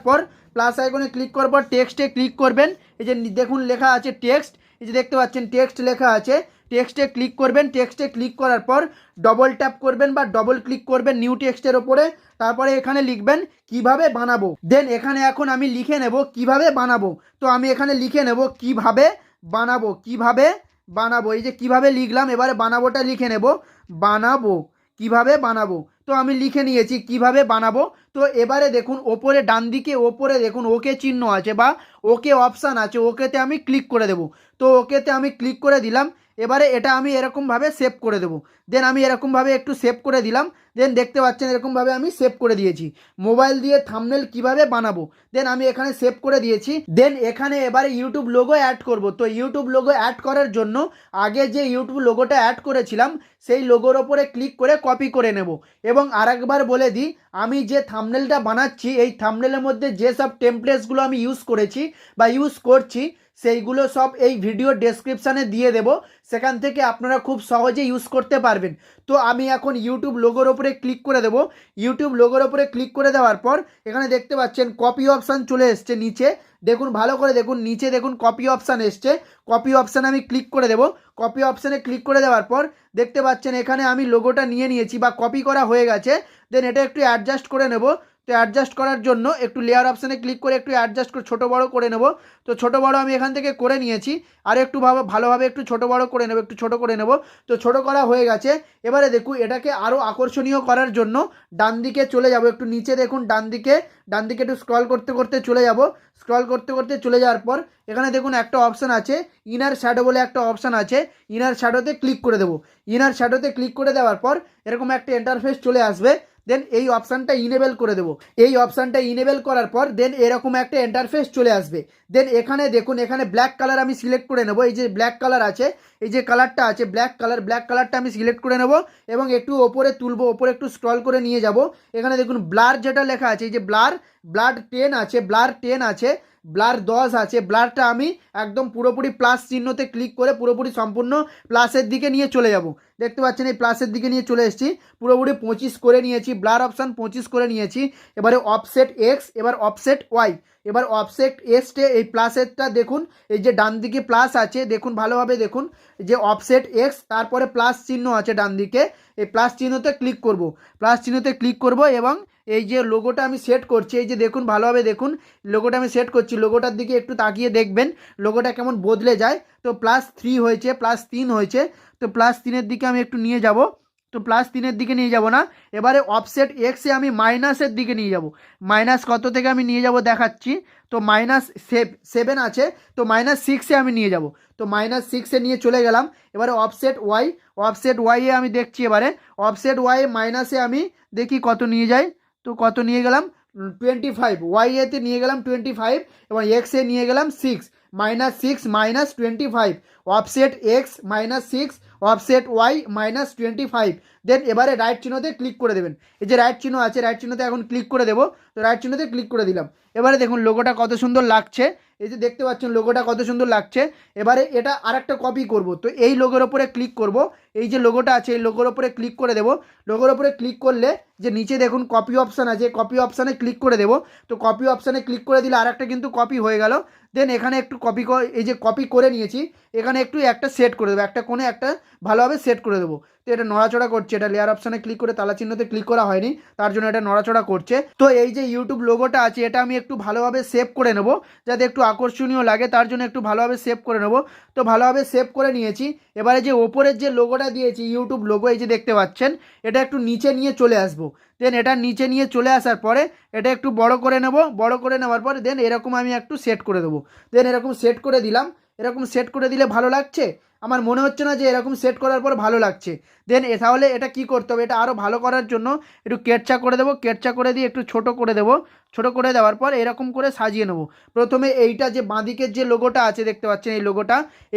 পর টেক্সটে ক্লিক করবেন। এই যে দেখুন লেখা আছে টেক্সট, এই যে দেখতে পাচ্ছেন টেক্সট লেখা আছে। টেক্সটে ক্লিক করবেন। টেক্সটে ক্লিক করার পর ডবল ট্যাপ করবেন বা ডবল ক্লিক করবেন নিউ টেক্সটের ওপরে। তারপরে এখানে লিখবেন কিভাবে বানাবো। দেন এখানে এখন আমি লিখে নেব কিভাবে বানাবো। তো আমি এখানে লিখে নেব কিভাবে বানাবো, কিভাবে বানাবো। এই যে কিভাবে লিখলাম, এবারে বানাবোটা লিখে নেব। বানাবো, কিভাবে বানাবো। তো আমি লিখে নিয়েছি কিভাবে বানাবো। তো এবারে দেখুন ওপরে ডান দিকে ওপরে দেখুন ওকে চিহ্ন আছে বা ওকে অপশান আছে, ওকেতে আমি ক্লিক করে দেব। তো ওকেতে আমি ক্লিক করে দিলাম। এবারে এটা আমি এরকমভাবে সেভ করে দেবো। দেন আমি এরকমভাবে একটু সেভ করে দিলাম। দেন দেখতে পাচ্ছেন এরকমভাবে আমি সেভ করে দিয়েছি মোবাইল দিয়ে থাম্বনেল কিভাবে বানাবো। দেন আমি এখানে সেভ করে দিয়েছি। দেন এখানে এবারে ইউটিউব লোগো অ্যাড করব। তো ইউটিউব লোগো অ্যাড করার জন্য আগে যে ইউটিউব লোগোটা অ্যাড করেছিলাম সেই লোগোর ওপরে ক্লিক করে কপি করে নেব। এবং আরেকবার বলে দিই, আমি যে থাম্বনেলটা বানাচ্ছি এই থাম্বনেলের মধ্যে যেসব টেমপ্লেটসগুলো আমি ইউজ করেছি বা ইউজ করছি সেইগুলো সব এই ভিডিও ডেসক্রিপশানে দিয়ে দেব। সেখান থেকে আপনারা খুব সহজে ইউজ করতে পারবেন। তো আমি এখন ইউটিউব লোগোর ওপরে ক্লিক করে দেব। ইউটিউব লোগোর ওপরে ক্লিক করে দেওয়ার পর এখানে দেখতে পাচ্ছেন কপি অপশান চলে এসছে নিচে। দেখুন ভালো করে দেখুন নিচে দেখুন কপি অপশান এসছে। কপি অপশানে আমি ক্লিক করে দেব। কপি অপশানে ক্লিক করে দেওয়ার পর দেখতে পাচ্ছেন এখানে আমি লোগোটা নিয়ে নিয়েছি বা কপি করা হয়ে গেছে। দেন এটা একটু অ্যাডজাস্ট করে নেব। তো অ্যাডজাস্ট করার জন্য একটু লেয়ার অপশানে ক্লিক করে একটু অ্যাডজাস্ট করে ছোটো বড়ো করে নেব। তো ছোটো বড়ো আমি এখান থেকে করে নিয়েছি। আর একটু ভালোভাবে একটু ছোটো বড়ো করে নেব, একটু ছোটো করে নেব। তো ছোটো করা হয়ে গেছে। এবারে দেখুন এটাকে আরও আকর্ষণীয় করার জন্য ডান দিকে চলে যাব, একটু নিচে দেখুন ডান দিকে একটু স্ক্রল করতে করতে চলে যাব। স্ক্রল করতে করতে চলে যাওয়ার পর এখানে দেখুন একটা অপশান আছে ইনার শ্যাডো বলে একটা অপশান আছে। ইনার শ্যাডোতে ক্লিক করে দেবো। ইনার শ্যাডোতে ক্লিক করে দেওয়ার পর এরকম একটা ইন্টারফেস চলে আসবে। দেন এই অপশানটা ইনেবল করে দেবো। এই অপশানটা ইনেবল করার পর দেন এরকম একটা ইন্টারফেস চলে আসবে। দেন এখানে দেখুন এখানে ব্ল্যাক কালার আমি সিলেক্ট করে নেব। এই যে ব্ল্যাক কালার আছে, এই যে কালারটা আছে ব্ল্যাক কালারটা আমি সিলেক্ট করে নেব এবং একটু ওপরে তুলবো, ওপরে একটু স্ক্রল করে নিয়ে যাব। এখানে দেখুন ব্লার যেটা লেখা আছে, এই যে ব্লার 10 আছে, ব্লার 10 আছে। ব্লারটা আমি একদম পুরোপুরি প্লাস চিহ্নতে ক্লিক করে পুরোপুরি সম্পূর্ণ প্লাসের দিকে নিয়ে চলে যাব। দেখতে পাচ্ছেন এই প্লাসের দিকে নিয়ে চলে এসেছি। পুরোপুরি 25 করে নিয়েছি, ব্লার অপশান 25 করে নিয়েছি। এবারে অফসেট এক্স, এবার অফসেট ওয়াই। এবার অফসেট এক্সটে এই প্লাসেরটা দেখুন এই যে ডান দিকে প্লাস আছে দেখুন ভালোভাবে দেখুন যে অফসেট এক্স তারপরে প্লাস চিহ্ন আছে ডান দিকে। এই প্লাস চিহ্নতে ক্লিক করব। প্লাস চিহ্নতে ক্লিক করব এবং এই যে লোগোটা আমি সেট করছি, এই যে দেখুন ভালোভাবে দেখুন লোগোটা আমি সেট করছি। লোগোটার দিকে একটু তাকিয়ে দেখবেন লোগোটা কেমন বদলে যায়। তো +3 হয়েছে, +3 হয়েছে। তো +3-এর দিকে আমি একটু নিয়ে যাব। তো +3-এর দিকে নিয়ে যাব না, এবারে অফসেট এক্সে আমি মাইনাসের দিকে নিয়ে যাব। মাইনাস কত থেকে আমি নিয়ে যাব দেখাচ্ছি। তো -7 আছে, তো -6-এ আমি নিয়ে যাব। তো -6-এ নিয়ে চলে গেলাম। এবারে অফসেট ওয়াইয়ে আমি দেখছি। এবারে অফসেট ওয়াই মাইনাসে আমি দেখি কত নিয়ে যাই। তো কত নিয়ে গেলাম 25, ওয়াইয়েতে নিয়ে গেলাম 25 এবং এক্সে নিয়ে গেলাম 6, -6 -25, অফসেট এক্স -6, অফসেট ওয়াই -25। দেন এবারে রাইট চিহ্নতে ক্লিক করে দেবেন। এই যে রাইট চিহ্ন আছে, রাইট চিহ্নতে এখন ক্লিক করে দেবো। তো রাইট চিহ্নতে ক্লিক করে দিলাম। এবারে দেখুন লোগোটা কত সুন্দর লাগছে। এই যে দেখতে পাচ্ছেন লোগোটা কত সুন্দর লাগছে। এবারে এটা আরেকটা কপি করব। তো এই লোগোর ওপরে ক্লিক করব। এই যে লোগোটা আছে এই লোগোর ওপরে ক্লিক করে দেবো। লোগোর ওপরে ক্লিক করলে যে নিচে দেখুন কপি অপশান আছে, কপি অপশানে ক্লিক করে দেবো। তো কপি অপশানে ক্লিক করে দিলে আরেকটা কিন্তু কপি হয়ে গেল। দেন এখানে একটু এই যে কপি করে নিয়েছি এখানে একটু একটা সেট করে দেবো, একটা কোণে একটা ভালোভাবে সেট করে দেবো। তো এটা নড়াচড়া করছে, এটা লেয়ার অপশানে ক্লিক করে তালা চিহ্নতে ক্লিক করা হয়নি, তার জন্য এটা নড়াচড়া করছে। তো এই যে ইউটিউব লোগোটা আছে এটা আমি একটু ভালোভাবে সেভ করে নেব, যাতে একটু আকর্ষণীয় লাগে, তার জন্য একটু ভালোভাবে সেভ করে নেব। তো ভালোভাবে সেভ করে নিয়েছি। এবারে যে ওপরের যে লোগোটা দিয়েছি ইউটিউব লোগো, এই যে দেখতে পাচ্ছেন, এটা একটু নিচে নিয়ে চলে আসবো। দেন এটা নিচে নিয়ে চলে আসার পরে এটা একটু বড় করে নেব, বড় করে নেওয়ার পরে দেন এরকম আমি একটু সেট করে দেবো। দেন এরকম সেট করে দিলাম। এরকম সেট করে দিলে ভালো লাগছে? আমার মনে হচ্ছে না যে এরকম সেট করার পর ভালো লাগছে। দেন তাহলে এটা কি করতে হবে, এটা আরও ভালো করার জন্য একটু কেটচা করে দেবো, কেটচা করে দিয়ে একটু ছোট করে দেবো। ছোট করে দেওয়ার পর এরকম করে সাজিয়ে নেবো। প্রথমে এইটা যে বাঁদিকের যে লোগোটা আছে দেখতে পাচ্ছেন,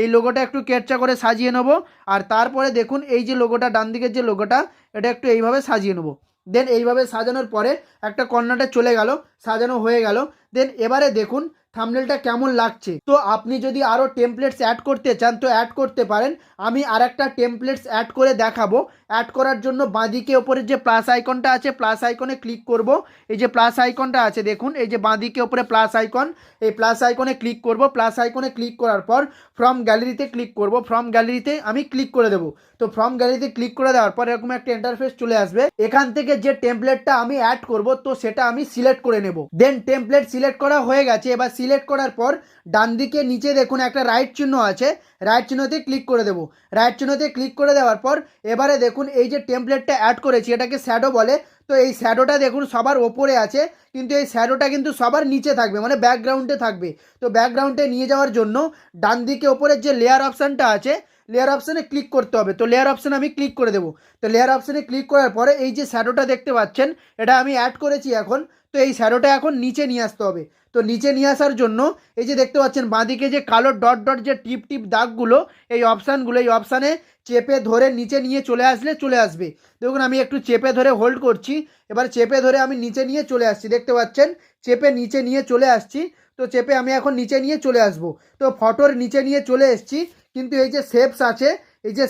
এই লোগোটা একটু কেটচা করে সাজিয়ে নেবো। আর তারপরে দেখুন এই যে লোগোটা, ডান দিকের যে লোগোটা, এটা একটু এইভাবে সাজিয়ে নেবো। দেন এইভাবে সাজানোর পরে একটা কর্নারটা চলে গেল, সাজানো হয়ে গেল। দেন এবারে দেখুন থাম্বনেলটা কেমন লাগছে। তো আপনি যদি আরও টেমপ্লেটস অ্যাড করতে চান তো অ্যাড করতে পারেন। আমি আরেকটা টেমপ্লেটস অ্যাড করে দেখাবো। অ্যাড করার জন্য বাঁদিকে ওপরে যে প্লাস আইকনটা আছে, প্লাস আইকনে ক্লিক করব। এই যে প্লাস আইকনটা আছে দেখুন, এই যে বাঁদিকে ওপরে প্লাস আইকন, এই প্লাস আইকনে ক্লিক করব। প্লাস আইকনে ক্লিক করার পর ফ্রম গ্যালারিতে ক্লিক করব। ফ্রম গ্যালারিতে আমি ক্লিক করে দেবো। তো ফ্রম গ্যালারিতে ক্লিক করে দেওয়ার পর এরকম একটা ইন্টারফেস চলে আসবে। এখান থেকে যে টেমপ্লেটটা আমি অ্যাড করব তো সেটা আমি সিলেক্ট করে নেব। দেন টেমপ্লেট সিলেক্ট করা হয়ে গেছে। এবার সিলেক্ট করার পর ডান দিকে নিচে দেখুন একটা রাইট চিহ্ন আছে, রাইট চিহ্নতে ক্লিক করে দেবো। রাইট চিহ্নতে ক্লিক করে দেওয়ার পর এবারে দেখুন এই যে টেমপ্লেটটা অ্যাড করেছি এটাকে শ্যাডো বলে। তো এই শ্যাডোটা দেখুন সবার ওপরে আছে, কিন্তু এই শ্যাডোটা কিন্তু সবার নিচে থাকবে, মানে ব্যাকগ্রাউন্ডে থাকবে। তো ব্যাকগ্রাউন্ডে নিয়ে যাওয়ার জন্য ডান দিকে ওপরের যে লেয়ার অপশানটা আছে, লেয়ার অপশানে ক্লিক করতে হবে। তো লেয়ার অপশানে আমি ক্লিক করে দেবো। তো লেয়ার অপশানে ক্লিক করার পরে এই যে শ্যাডোটা দেখতে পাচ্ছেন, এটা আমি অ্যাড করেছি এখন। তো এই শ্যাডোটা এখন নিচে নিয়ে আসতে হবে। তো নিচে নিয়ে আসার জন্য এই যে দেখতে পাচ্ছেন বাঁদিকে যে কালো ডট ডট যে টিপ টিপ দাগগুলো, এই অপশানগুলো, এই অপশানে চেপে ধরে নিচে নিয়ে চলে আসলে চলে আসবে। দেখুন আমি একটু চেপে ধরে হোল্ড করছি। এবার চেপে ধরে আমি নিচে নিয়ে চলে আসছি, দেখতে পাচ্ছেন চেপে নিচে নিয়ে চলে আসছি। তো চেপে আমি এখন নিচে নিয়ে চলে আসবো। তো ফটোর নিচে নিয়ে চলে এসছি, কিন্তু এই যে শেপস আছে, এই যে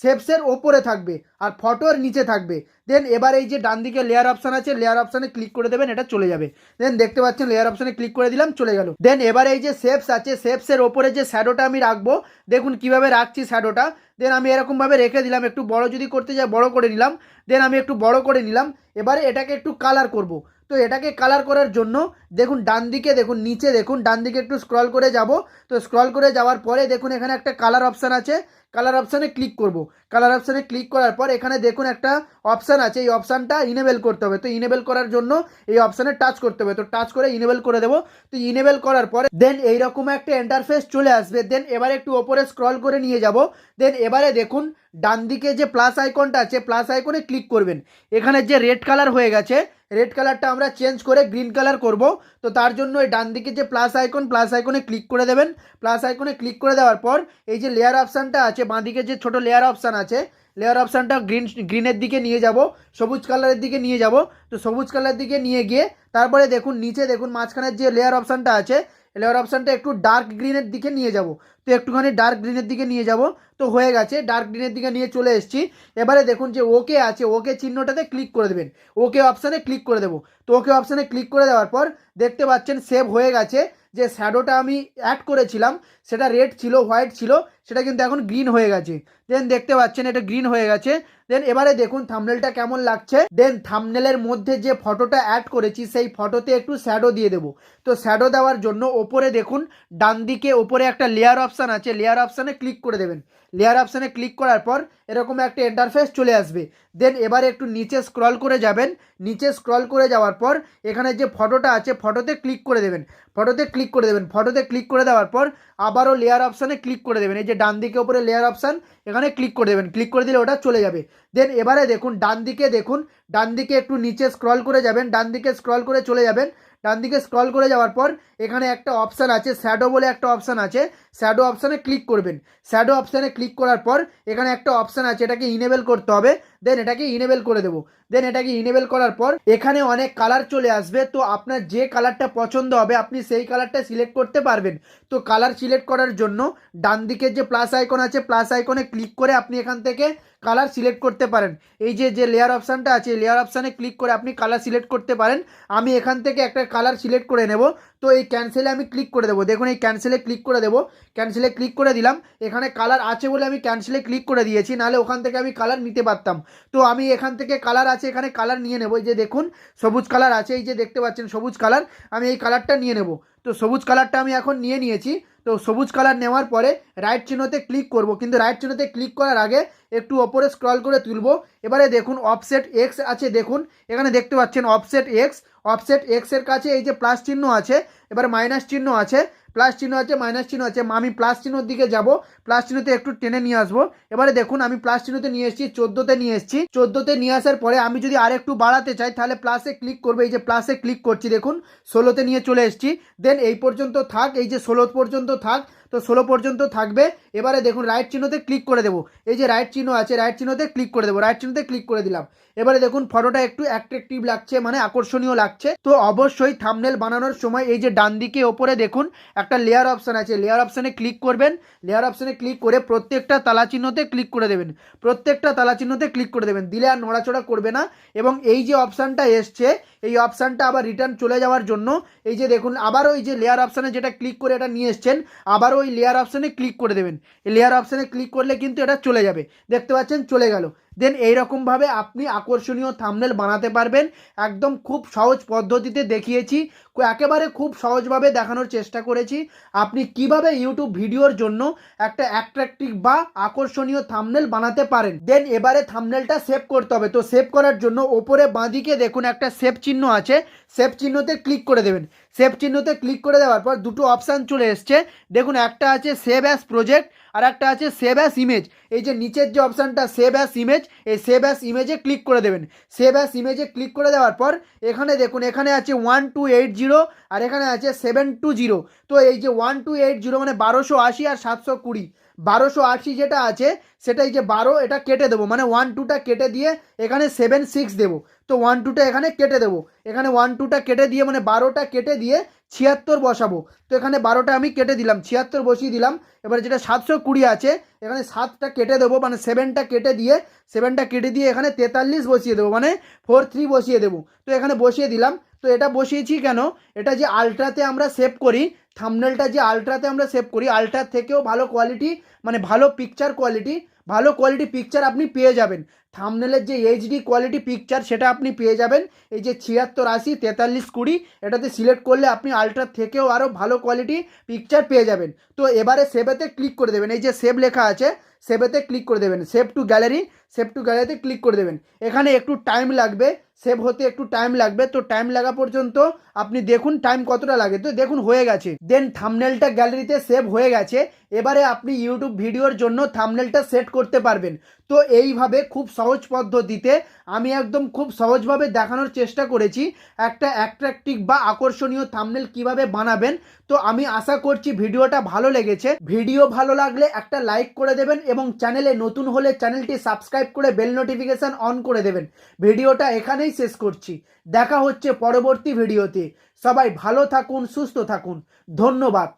শেপসের ওপরে থাকবে আর ফটোর নিচে থাকবে। দেন এবার এই যে ডান দিকে লেয়ার অপশান আছে, লেয়ার অপশানে ক্লিক করে দেবেন, এটা চলে যাবে। দেন দেখতে পাচ্ছেন লেয়ার অপশানে ক্লিক করে দিলাম, চলে গেল। দেন এবার এই যে শেপস আছে, শেপসের ওপরে যে শ্যাডোটা আমি রাখবো, দেখুন কিভাবে রাখছি শ্যাডোটা। দেন আমি এরকমভাবে রেখে দিলাম, একটু বড় যদি করতে যাই বড় করে নিলাম। দেন আমি একটু বড় করে নিলাম। এবারে এটাকে একটু কালার করব। তো এটাকে কালার করার জন্য দেখুন ডান দিকে, দেখুন নিচে, দেখুন ডান দিকে একটু স্ক্রল করে যাব। তো স্ক্রল করে যাওয়ার পরে দেখুন এখানে একটা কালার অপশান আছে, কালার অপশানে ক্লিক করব। কালার অপশানে ক্লিক করার পর এখানে দেখুন একটা অপশান আছে, এই অপশানটা ইনেবল করতে হবে। তো ইনেবল করার জন্য এই অপশানে টাচ করতে হবে। তো টাচ করে ইনেবল করে দেবো। তো ইনেবল করার পরে দেন এইরকম একটা ইন্টারফেস চলে আসবে। দেন এবারে একটু ওপরে স্ক্রল করে নিয়ে যাব। দেন এবারে দেখুন ডান দিকে যে প্লাস আইকনটা আছে, প্লাস আইকনে ক্লিক করবেন। এখানে যে রেড কালার হয়ে গেছে, রেড কালারটা আমরা চেঞ্জ করে গ্রিন কালার করব। তো তার জন্য এই ডান দিকে যে প্লাস আইকন, প্লাস আইকনে ক্লিক করে দেবেন। প্লাস আইকনে ক্লিক করে দেওয়ার পর এই যে লেয়ার অপশানটা আছে, বাঁদিকে যে ছোট লেয়ার অপশান আছে, লেয়ার অপশানটা গ্রিনের দিকে নিয়ে যাব, সবুজ কালারের দিকে নিয়ে যাব। তো সবুজ কালারের দিকে নিয়ে গিয়ে তারপরে দেখুন নিচে দেখুন মাঝখানের যে লেয়ার অপশানটা আছে, লেয়ার অপশানটা একটু ডার্ক গ্রিনের দিকে নিয়ে যাব। তো একটুখানি ডার্ক গ্রিনের দিকে নিয়ে যাব। তো হয়ে গেছে, ডার্ক গ্রিনের দিকে নিয়ে চলে এসেছি। এবারে দেখুন যে ওকে আছে, ওকে চিহ্নটাতে ক্লিক করে দেবেন, ওকে অপশানে ক্লিক করে দেবো। তো ওকে অপশানে ক্লিক করে দেওয়ার পর দেখতে পাচ্ছেন সেভ হয়ে গেছে। যে শ্যাডোটা আমি অ্যাড করেছিলাম সেটা রেড ছিল, হোয়াইট ছিল, সেটা কিন্তু এখন গ্রিন হয়ে গেছে। দেন দেখতে পাচ্ছেন এটা গ্রিন হয়ে গেছে। দেন এবারে দেখুন থাম্বনেলটা কেমন লাগছে। দেন থাম্বনেলের মধ্যে যে ফটোটা অ্যাড করেছি সেই ফটোতে একটু শ্যাডো দিয়ে দেবো। তো শ্যাডো দেওয়ার জন্য ওপরে দেখুন ডান দিকে ওপরে একটা লেয়ার অপশান আছে, লেয়ার অপশানে ক্লিক করে দেবেন। লেয়ার অপশানে ক্লিক করার পর এরকম একটা ইন্টারফেস চলে আসবে। দেন এবারে একটু নিচে স্ক্রল করে যাবেন। নিচে স্ক্রল করে যাওয়ার পর এখানে যে ফটোটা আছে ফটোতে ক্লিক করে দেবেন। ফটোতে ক্লিক করে দেবেন। ফটোতে ক্লিক করে দেওয়ার পর আবারও লেয়ার অপশানে ক্লিক করে দেবেন। এই যে ডান দিকে ওপরে লেয়ার অপশান, এখানে ক্লিক করে দেবেন। ক্লিক করে দিলে ওটা চলে যাবে। দেন এবারে দেখুন ডান দিকে, দেখুন ডান দিকে একটু নিচে স্ক্রল করে যাবেন, ডান দিকে স্ক্রল করে চলে যাবেন। ডান দিকে স্ক্রল করে যাওয়ার পর এখানে একটা অপশান আছে শ্যাডো বলে, একটা অপশান আছে, শ্যাডো অপশানে ক্লিক করবেন। শ্যাডো অপশানে ক্লিক করার পর এখানে একটা অপশান আছে, এটাকে ইনেবল করতে হবে। দেন এটাকে ইনেবল করে দেবো। দেন এটাকে ইনেবল করার পর এখানে অনেক কালার চলে আসবে। তো আপনার যে কালারটা পছন্দ হবে আপনি সেই কালারটা সিলেক্ট করতে পারবেন। তো কালার সিলেক্ট করার জন্য ডান দিকের যে প্লাস আইকন আছে, প্লাস আইকনে ক্লিক করে আপনি এখান থেকে কালার সিলেক্ট করতে পারেন। এই যে লেয়ার অপশানটা আছে, লেয়ার অপশানে ক্লিক করে আপনি কালার সিলেক্ট করতে পারেন। আমি এখান থেকে একটা কালার সিলেক্ট করে নেব। তো তো এই ক্যান্সেলে আমি ক্লিক করে দেবো। দেখুন এই ক্যান্সেলে ক্লিক করে দেবো, ক্যান্সেলে ক্লিক করে দিলাম। এখানে কালার আছে বলে আমি ক্যান্সেলে ক্লিক করে দিয়েছি, নাহলে ওখান থেকে আমি কালার নিতে পারতাম। তো আমি এখান থেকে কালার আছে, এখানে কালার নিয়ে নেবো। এই যে দেখুন সবুজ কালার আছে, এই যে দেখতে পাচ্ছেন সবুজ কালার, আমি এই কালারটা নিয়ে নেব। তো সবুজ কালারটা আমি এখন নিয়ে নিয়েছি। তো সবুজ কালার নেওয়ার পরে রাইট চিহ্নতে ক্লিক করব, কিন্তু রাইট চিহ্নতে ক্লিক করার আগে একটু ওপরে স্ক্রল করে তুলব। এবারে দেখুন অফসেট এক্স আছে, দেখুন এখানে দেখতে পাচ্ছেন অফসেট এক্স। অফসেট এক্সের কাছে এই যে প্লাস চিহ্ন আছে, এবার মাইনাস চিহ্ন আছে, প্লাস চিহ্ন আছে, মাইনাস চিহ্ন আছে। আমি প্লাস চিহ্নর দিকে যাব, প্লাস চিহ্নতে একটু টেনে নিয়ে আসবো। এবারে দেখুন আমি প্লাস চিহ্নতে নিয়ে এসেছি, 14তে নিয়ে এসেছি। 14তে নিয়ে আসার পরে আমি যদি আর একটু বাড়াতে চাই তাহলে প্লাসে ক্লিক করবো। এই যে প্লাসে ক্লিক করছি, দেখুন 16তে নিয়ে চলে এসেছি। দেন এই পর্যন্ত থাক, এই যে 16 পর্যন্ত থাক, তো 16 পর্যন্ত থাকবে। এবারে দেখুন রাইট চিহ্নতে ক্লিক করে দেবো, এই যে রাইট চিহ্ন আছে, রাইট চিহ্নতে ক্লিক করে দেবো, রাইট চিহ্নতে ক্লিক করে দিলাম। এবারে দেখুন ফটোটা একটু অ্যাট্রাকটিভ লাগছে, মানে আকর্ষণীয় লাগছে। তো অবশ্যই থাম্বনেল বানানোর সময় এই যে ডান দিকে ওপরে দেখুন একটা লেয়ার অপশান আছে, লেয়ার অপশানে ক্লিক করবেন। লেয়ার অপশানে ক্লিক করে প্রত্যেকটা তালা চিহ্নতে ক্লিক করে দেবেন, প্রত্যেকটা তালা চিহ্নতে ক্লিক করে দেবেন, দিলে আর নড়াচড়া করবে না। এবং এই যে অপশানটা এসছে, এই অপশানটা আবার রিটার্ন চলে যাওয়ার জন্য এই যে দেখুন আবারও এই যে লেয়ার অপশানে যেটা ক্লিক করে এটা নিয়ে এসছেন, আবারও ওই লেয়ার অপশানে ক্লিক করে দেবেন। এই লেয়ার অপশানে ক্লিক করলে কিন্তু এটা চলে যাবে, দেখতে পাচ্ছেন চলে গেল। দেন এইরকমভাবে আপনি আকর্ষণীয় থাম্বনেল বানাতে পারবেন। একদম খুব সহজ পদ্ধতিতে দেখিয়েছি, একেবারে খুব সহজভাবে দেখানোর চেষ্টা করেছি আপনি কিভাবে ইউটিউব ভিডিওর জন্য একটা অ্যাট্রাকটিভ বা আকর্ষণীয় থাম্বনেল বানাতে পারেন। দেন এবারে থাম্বনেলটা সেভ করতে হবে। তো সেভ করার জন্য ওপরে বাঁদিকে দেখুন একটা সেভ চিহ্ন আছে, সেভ চিহ্নতে ক্লিক করে দেবেন। সেভ চিহ্নতে ক্লিক করে দেওয়ার পর দুটো অপশান চলে এসছে, দেখুন একটা আছে সেভ অ্যাজ প্রজেক্ট আর একটা আছে সেভ অ্যাজ ইমেজ। এই যে নিচের যে অপশানটা সেভ অ্যাজ ইমেজ, এই সেভ অ্যাজ ইমেজে ক্লিক করে দেবেন। সেভ অ্যাজ ইমেজে ক্লিক করে দেওয়ার পর এখানে দেখুন এখানে আছে 1280 আর এখানে আছে 720। তো এই যে 1280 মানে 1280 আর 720, 1280 যেটা আছে সেটা এই যে 12 এটা কেটে দেবো, মানে 12টা কেটে দিয়ে এখানে 76 দেবো। তো 12টা এখানে কেটে দেবো, এখানে 12টা কেটে দিয়ে মানে 12টা কেটে দিয়ে 76 বসাবো। তো এখানে 12টা আমি কেটে দিলাম, 76 বসিয়ে দিলাম। এবার যেটা 720 আছে এখানে 7টা কেটে দেবো, মানে 7টা কেটে দিয়ে এখানে 43 বসিয়ে দেবো, মানে 43 বসিয়ে দেবো। তো এখানে বসিয়ে দিলাম। তো এটা বসিয়েছি কেন, এটা যে আলট্রাতে আমরা সেভ করি, থাম্বনেলটা যে আলট্রাতে আমরা সেভ করি, আলট্রার থেকেও ভালো কোয়ালিটি, মানে ভালো কোয়ালিটি পিকচার আপনি পেয়ে যাবেন। থাম্বনেলের যে এইচডি কোয়ালিটি পিকচার সেটা আপনি পেয়ে যাবেন এই যে 76 80 43 20, এটাতে সিলেক্ট করলে আপনি আলট্রার থেকেও আরও ভালো কোয়ালিটি পিকচার পেয়ে যাবেন। তো এবারে সেভেতে ক্লিক করে দেবেন, এই যে সেভ লেখা আছে সেভেতে ক্লিক করে দেবেন, সেভ টু গ্যালারিতে ক্লিক করে দেবেন। এখানে একটু টাইম লাগবে, সেভ হতে একটু টাইম লাগবে। তো টাইম লাগা পর্যন্ত আপনি দেখুন টাইম কতটা লাগে। তো দেখুন হয়ে গেছে, দেন থাম্বনেলটা গ্যালারিতে সেভ হয়ে গেছে। এবারে আপনি ইউটিউব ভিডিওর জন্য থাম্বনেলটা সেট করতে পারবেন। তো এইভাবে খুব সহজ পদ্ধতিতে আমি একদম খুব সহজভাবে দেখানোর চেষ্টা করেছি একটা অ্যাট্রাকটিভ বা আকর্ষণীয় থাম্বনেল কিভাবে বানাবেন। তো আমি আশা করছি ভিডিওটা ভালো লেগেছে। ভিডিও ভালো লাগলে একটা লাইক করে দেবেন এবং চ্যানেলে নতুন হলে চ্যানেলটি সাবস্ক্রাইব করে বেল নোটিফিকেশান অন করে দেবেন। ভিডিওটা এখানেই শেষ করছি, দেখা হচ্ছে পরবর্তী ভিডিওতে। সবাই ভালো থাকুন, সুস্থ থাকুন, ধন্যবাদ।